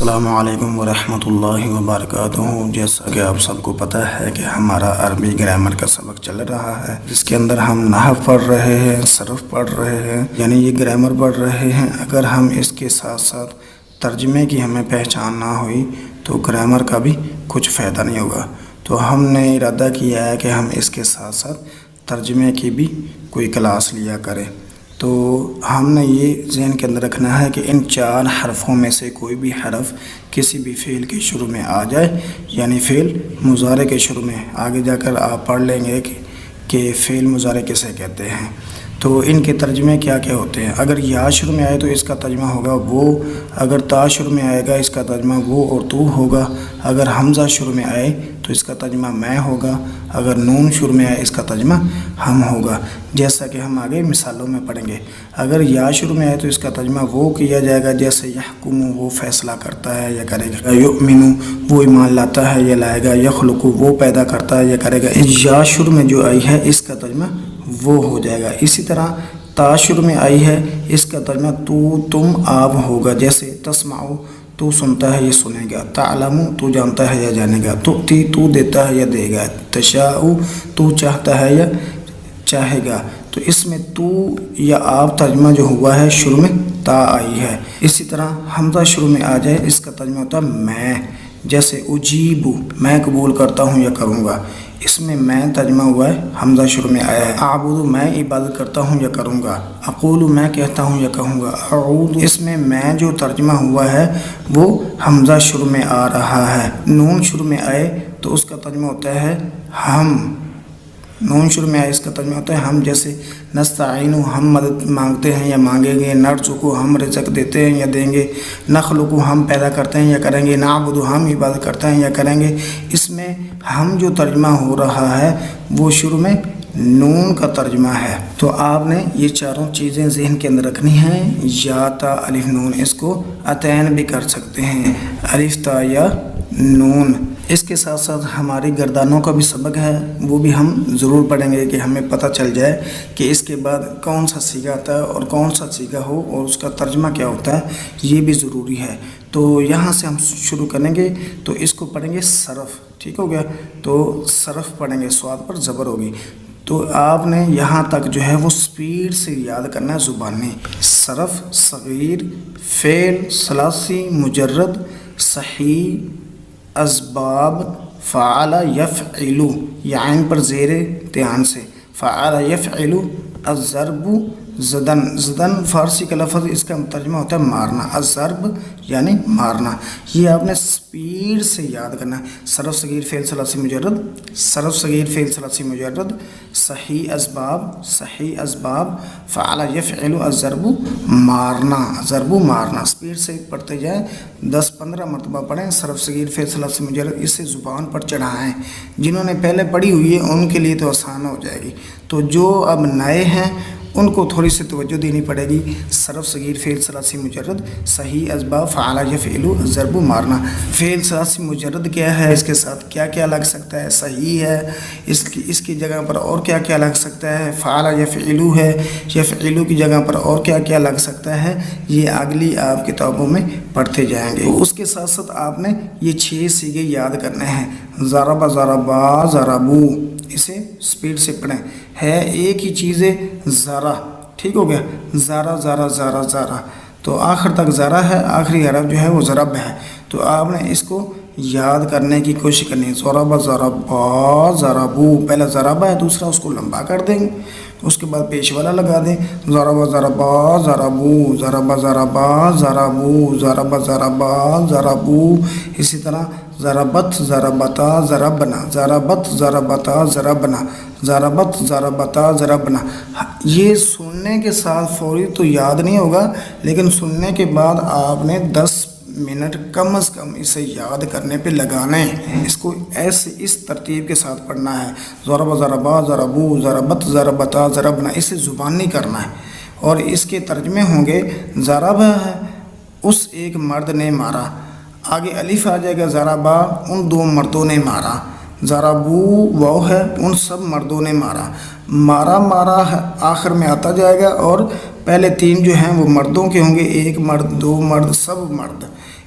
السلام علیکم ورحمۃ اللہ وبرکاتہ۔ جیسا کہ آپ سب کو پتہ ہے کہ ہمارا عربی گرامر کا سبق چل رہا ہے، جس کے اندر ہم نحو پڑھ رہے ہیں، صرف پڑھ رہے ہیں، یعنی یہ گرامر پڑھ رہے ہیں۔ اگر ہم اس کے ساتھ ساتھ ترجمے کی ہمیں پہچان نہ ہوئی تو گرامر کا بھی کچھ فائدہ نہیں ہوگا۔ تو ہم نے ارادہ کیا ہے کہ ہم اس کے ساتھ ساتھ ترجمے کی بھی کوئی کلاس لیا کریں۔ تو ہم نے یہ ذہن کے اندر رکھنا ہے کہ ان 4 حرفوں میں سے کوئی بھی حرف کسی بھی فعل کے شروع میں آ جائے، یعنی فعل مضارع کے شروع میں، آگے جا کر آپ پڑھ لیں گے کہ فعل مضارع کسے کہتے ہیں، تو ان کے ترجمے کیا کیا ہوتے ہیں۔ اگر یا شروع میں آئے تو اس کا ترجمہ ہوگا وہ، اگر تا شروع میں آئے گا اس کا ترجمہ وہ اور تو ہوگا، اگر حمزہ شروع میں آئے تو اس کا ترجمہ میں ہوگا، اگر نون شروع میں آئے اس کا ترجمہ ہم ہوگا، جیسا کہ ہم آگے مثالوں میں پڑھیں گے۔ اگر یا شروع میں آئے تو اس کا ترجمہ وہ کیا جائے گا، جیسے یحکم وہ فیصلہ کرتا ہے یا کرے گا، یؤمن وہ ایمان لاتا ہے یا لائے گا، یخلق وہ پیدا کرتا ہے یا کرے گا۔ یا شروع میں جو آئی ہے اس کا ترجمہ وہ ہو جائے گا۔ اسی طرح تا شروع میں آئی ہے اس کا ترجمہ تو تم آپ ہوگا، جیسے تسمعو تو سنتا ہے یا سنے گا، تعلم تو جانتا ہے یا جانے گا، تؤتی تو دیتا ہے یا دے گا، تشاء تو چاہتا ہے یا چاہے گا۔ تو اس میں تو یا آپ ترجمہ جو ہوا ہے شروع میں تا آئی ہے۔ اسی طرح حمزہ شروع میں آ جائے اس کا ترجمہ ہوتا ہے میں، جیسے اجیب میں قبول کرتا ہوں یا کروں گا، اس میں میں ترجمہ ہوا ہے حمزہ شروع میں آیا ہے۔ اعبد میں عبادت کرتا ہوں یا کروں گا، اقول میں کہتا ہوں یا کہوں گا، اعوذ اس میں جو ترجمہ ہوا ہے وہ حمزہ شروع میں آ رہا ہے۔ نون شروع میں آئے تو اس کا ترجمہ ہوتا ہے ہم، نون شروع میں آئے اس کا ترجمہ ہوتا ہے ہم، جیسے نستعین ہم مدد مانگتے ہیں یا مانگیں گے، نرزق ہم رزق دیتے ہیں یا دیں گے، نخلق ہم پیدا کرتے ہیں یا کریں گے، نعبد ہم عبادت کرتے ہیں یا کریں گے۔ اس میں ہم جو ترجمہ ہو رہا ہے وہ شروع میں نون کا ترجمہ ہے۔ تو آپ نے یہ چاروں چیزیں ذہن کے اندر رکھنی ہیں، یا تا الف نون، اس کو عطین بھی کر سکتے ہیں، الف تا یا نون۔ اس کے ساتھ ساتھ ہماری گردانوں کا بھی سبق ہے، وہ بھی ہم ضرور پڑھیں گے کہ ہمیں پتہ چل جائے کہ اس کے بعد کون سا صیغہ آتا ہے اور کون سا صیغہ ہو اور اس کا ترجمہ کیا ہوتا ہے، یہ بھی ضروری ہے۔ تو یہاں سے ہم شروع کریں گے، تو اس کو پڑھیں گے صرف، ٹھیک ہو گیا، تو صرف پڑھیں گے، صاد پر زبر ہوگی۔ تو آپ نے یہاں تک جو ہے وہ سپیڈ سے یاد کرنا ہے زبانی۔ صرف صغیر فعل ثلاثی مجرد صحیح اسباب فعل یفعل، یہ عین پر زیر دھیان سے، فعل یفعل، الضرب زدن فارسی کا لفظ، اس کا ترجمہ ہوتا ہے مارنا، الضرب یعنی مارنا۔ یہ آپ نے سپیڈ سے یاد کرنا ہے۔ صرف صغیر فعل ثلاثی مجرد، صرف صغیر فعل ثلاثی مجرد، صحیح اسباب فعل یفعل، الضرب مارنا، ضرب مارنا۔ سپیڈ سے پڑھتے جائیں، 10-15 مرتبہ پڑھیں صرف صغیر فعل ثلاثی مجرد، اسے زبان پر چڑھائیں۔ جنہوں نے پہلے پڑھی ہوئی ہے ان کے لیے تو آسان ہو جائے گی، تو جو اب نئے ہیں ان کو تھوڑی سی توجہ دینی پڑے گی۔ صرف صغیر فعل ثلاثی مجرد، صحیح اسباب فعل یفعل، الضرب مارنا۔ فعل ثلاثی مجرد کیا ہے، اس کے ساتھ کیا کیا لگ سکتا ہے، صحیح ہے، اس کی جگہ پر اور کیا کیا لگ سکتا ہے، فعل یفعل ہے، یفعل کی جگہ پر اور کیا کیا لگ سکتا ہے، یہ اگلی آپ کتابوں میں پڑھتے جائیں گے۔ اس کے ساتھ ساتھ آپ نے یہ 6 صیغے یاد کرنے ہیں۔ ضرب ضربا ضربو، اسے سپیڈ سے پڑھیں، ہے ایک ہی چیز ہے ذرا، ٹھیک ہو گیا، ذرا ذرا ذرا ذرا، تو آخر تک ذرا ہے، آخری حرف جو ہے وہ ضرب ہے، تو آپ نے اس کو یاد کرنے کی کوشش کرنی ہے۔ ضرب ضربا ضربو، پہلا ضربا ہے، دوسرا اس کو لمبا کر دیں گے، اس کے بعد پیش والا لگا دیں، ضرب ضربا ضربو، ضرب ضربا ضربو، ضرب ضربا ضربو۔ اسی طرح ضربت ضربتا ضربنا، ضربت ضربتا ضربنا، ضربت ضربتا ضربنا۔ یہ سننے کے ساتھ فوری تو یاد نہیں ہوگا، لیکن سننے کے بعد آپ نے 10 منٹ کم از کم اسے یاد کرنے پہ لگانے ہیں۔ اس کو ایسے اس ترتیب کے ساتھ پڑھنا ہے، ضرب ضربا ضربو، ضربت ضربتا ضربنا، اسے زبانی کرنا ہے۔ اور اس کے ترجمے ہوں گے، ضرب ہے اس ایک مرد نے مارا، آگے الف آ جائے گا، ضربا ان 2 مردوں نے مارا، ضربو واو ہے ان سب مردوں نے مارا، مارا ہے آخر میں آتا جائے گا، اور پہلے 3 جو ہیں وہ مردوں کے ہوں گے، ایک مرد 2 مرد سب مرد،